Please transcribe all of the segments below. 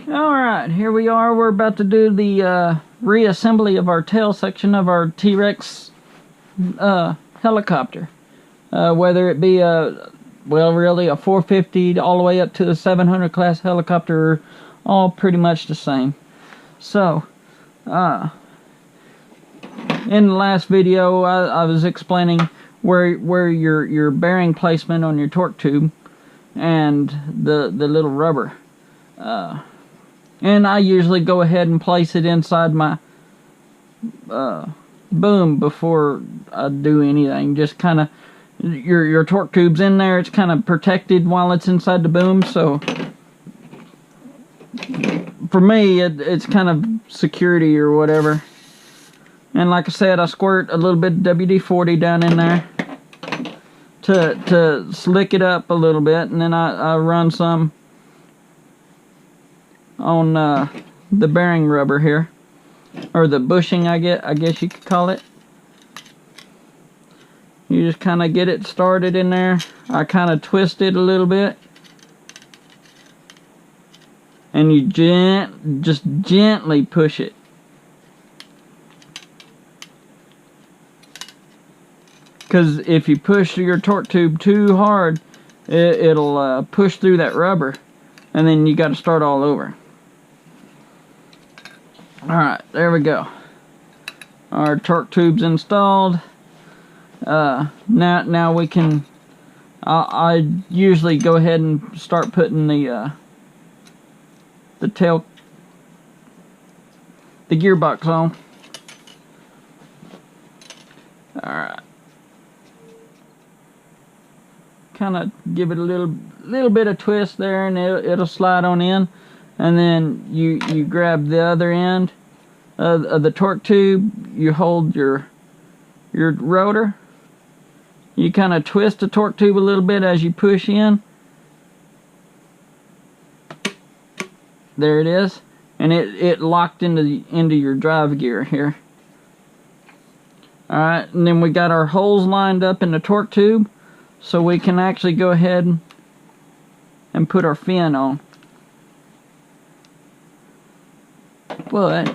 Alright, here we are. We're about to do the reassembly of our tail section of our T-Rex helicopter. Whether it be really a 450 all the way up to the 700 class helicopter, all pretty much the same. So, in the last video, I was explaining where your bearing placement on your torque tube and the little rubber. And I usually go ahead and place it inside my boom before I do anything. Just kind of, your torque tube's in there, it's kind of protected while it's inside the boom, so for me it's kind of security or whatever. And like I said, I squirt a little bit of WD-40 down in there to slick it up a little bit, and then I run some on the bearing rubber here, or the bushing, I guess you could call it. You just kind of get it started in there. I kind of twist it a little bit, and you just gently push it. Because if you push your torque tube too hard, it'll push through that rubber, and then you got to start all over. Alright, there we go. Our torque tube's installed. Now we can, I usually go ahead and start putting the gearbox on. Alright. Kind of give it a little bit of twist there, and it'll slide on in. And then you grab the other end of the torque tube. You hold your rotor. You kind of twist the torque tube a little bit as you push in. There it is, and it locked into your drive gear here. All right, and then we got our holes lined up in the torque tube, so we can actually go ahead and put our fin on. But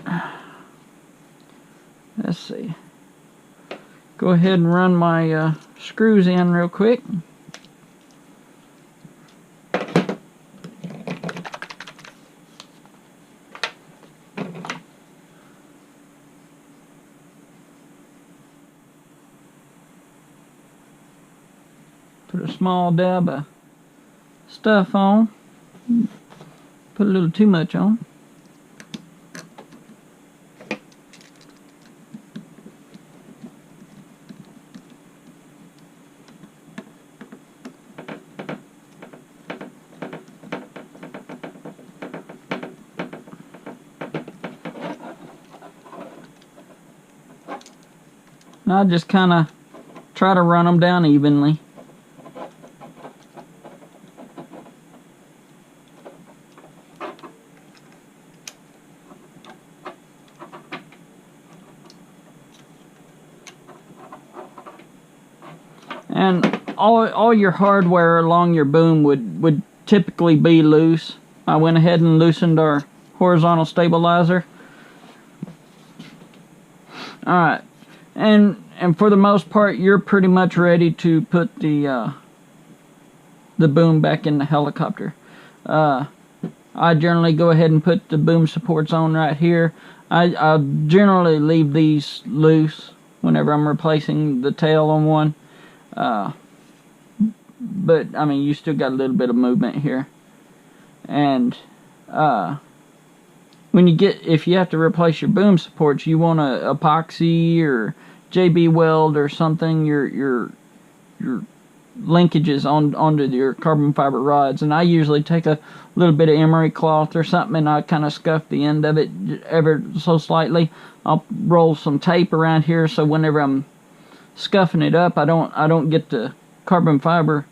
let's see. Go ahead and run my screws in real quick. Put a small dab of stuff on. Put a little too much on. I just kind of try to run them down evenly. And all your hardware along your boom would typically be loose. I went ahead and loosened our horizontal stabilizer. Alright. And for the most part, you're pretty much ready to put the boom back in the helicopter. I generally go ahead and put the boom supports on right here. I generally leave these loose whenever I'm replacing the tail on one. But I mean, you still got a little bit of movement here. And if you have to replace your boom supports, you want a epoxy or JB weld or something your linkages onto your carbon fiber rods. And I usually take a little bit of emery cloth or something, and I kind of scuff the end of it ever so slightly. I'll roll some tape around here, so whenever I'm scuffing it up, I don't get the carbon fiber.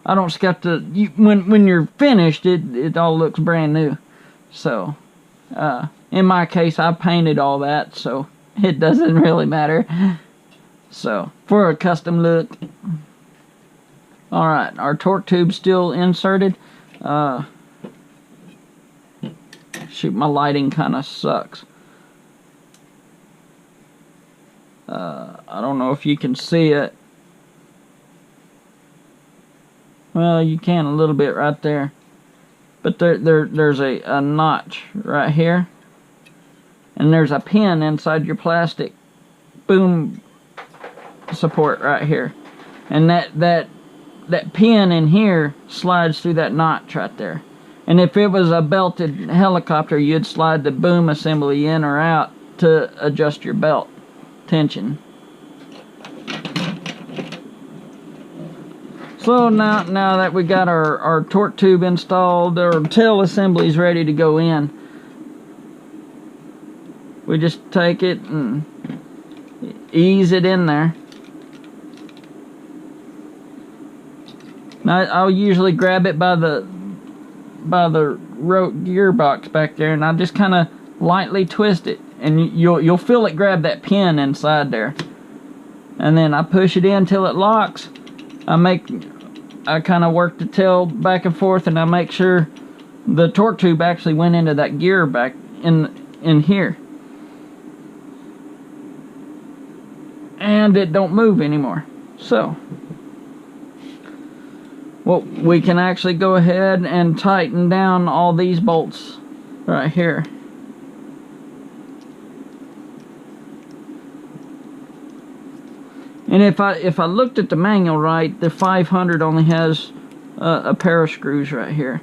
I don't scuff when you're finished, it all looks brand new. So in my case, I painted all that, so it doesn't really matter. So for a custom look. Alright, our torque tube's still inserted. shoot, my lighting kind of sucks. I don't know if you can see it. Well, you can a little bit right there. But there's a notch right here. And there's a pin inside your plastic boom support right here. And that pin in here slides through that notch right there. And if it was a belted helicopter, you'd slide the boom assembly in or out to adjust your belt tension. So now that we got our torque tube installed, our tail assembly's ready to go in, we just take it and ease it in there. Now I'll usually grab it by the gearbox back there, and I just kind of lightly twist it, and you'll feel it grab that pin inside there. And then I push it in till it locks. I kind of work the tail back and forth, and I make sure the torque tube actually went into that gear back in here, and it don't move anymore. So, well, we can actually go ahead and tighten down all these bolts right here. And if I looked at the manual right, the 500 only has a pair of screws right here.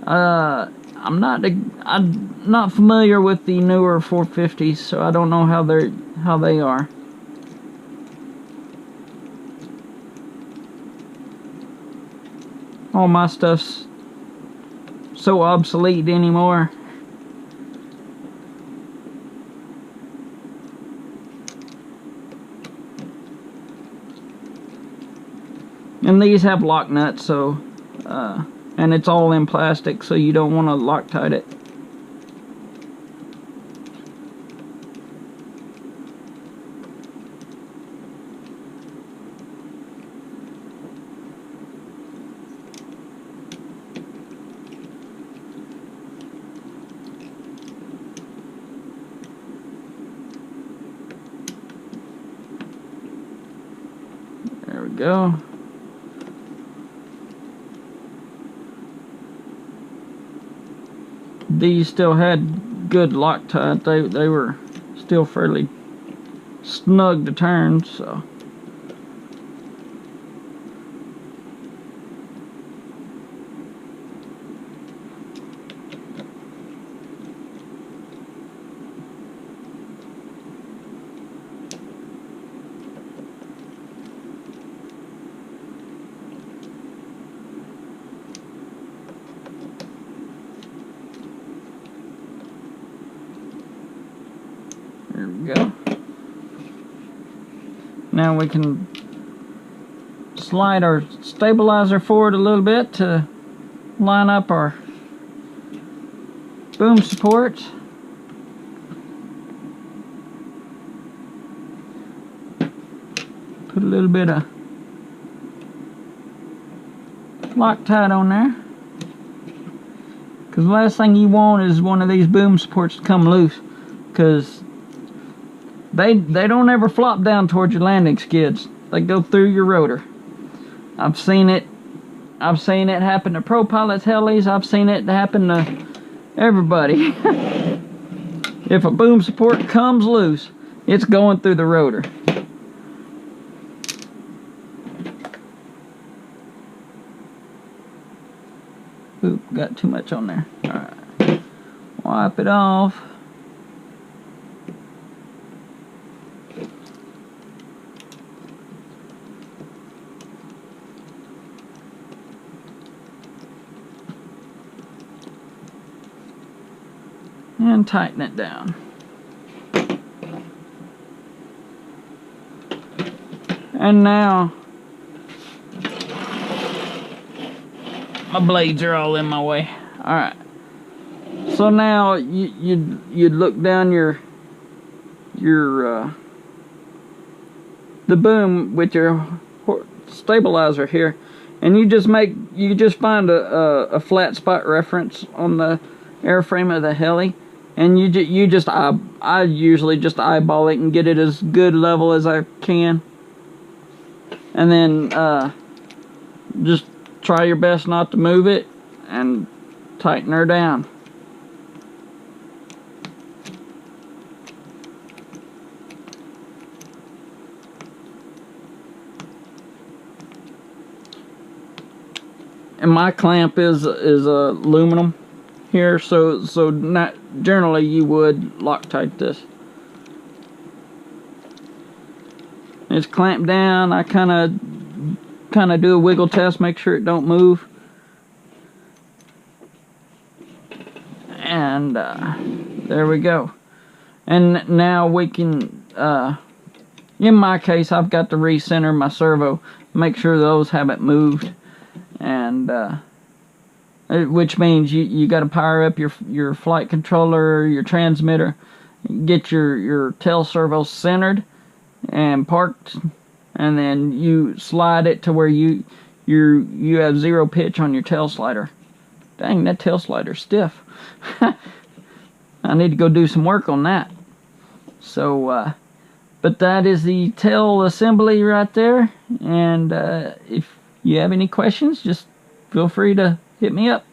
I'm not familiar with the newer 450s, so I don't know how they are. All my stuff's so obsolete anymore. And these have lock nuts, so and it's all in plastic, so you don't want to Loctite it. There we go. These still had good Loctite. They were still fairly snug to turn, so. There we go. Now we can slide our stabilizer forward a little bit to line up our boom supports. Put a little bit of Loctite on there, because the last thing you want is one of these boom supports to come loose, because they don't ever flop down towards your landing skids. They go through your rotor. I've seen it happen to pro pilots, helis. I've seen it happen to everybody. If a boom support comes loose, it's going through the rotor. Oop, got too much on there. Alright. Wipe it off. And tighten it down. And now my blades are all in my way. Alright. So now you'd look down your the boom with your stabilizer here, And you just find a flat spot reference on the airframe of the heli, and I usually just eyeball it and get it as good level as I can, and then just try your best not to move it and tighten her down. And my clamp is aluminum here, so not generally you would Loctite this. It's clamped down. I kind of do a wiggle test, make sure it don't move, and there we go. And now we can, in my case, I've got to recenter my servo, make sure those haven't moved, and which means you got to power up your flight controller, your transmitter, get your tail servo centered and parked, and then you slide it to where you have zero pitch on your tail slider. Dang, that tail slider's stiff. I need to go do some work on that. So but that is the tail assembly right there, and if you have any questions, just feel free to hit me up.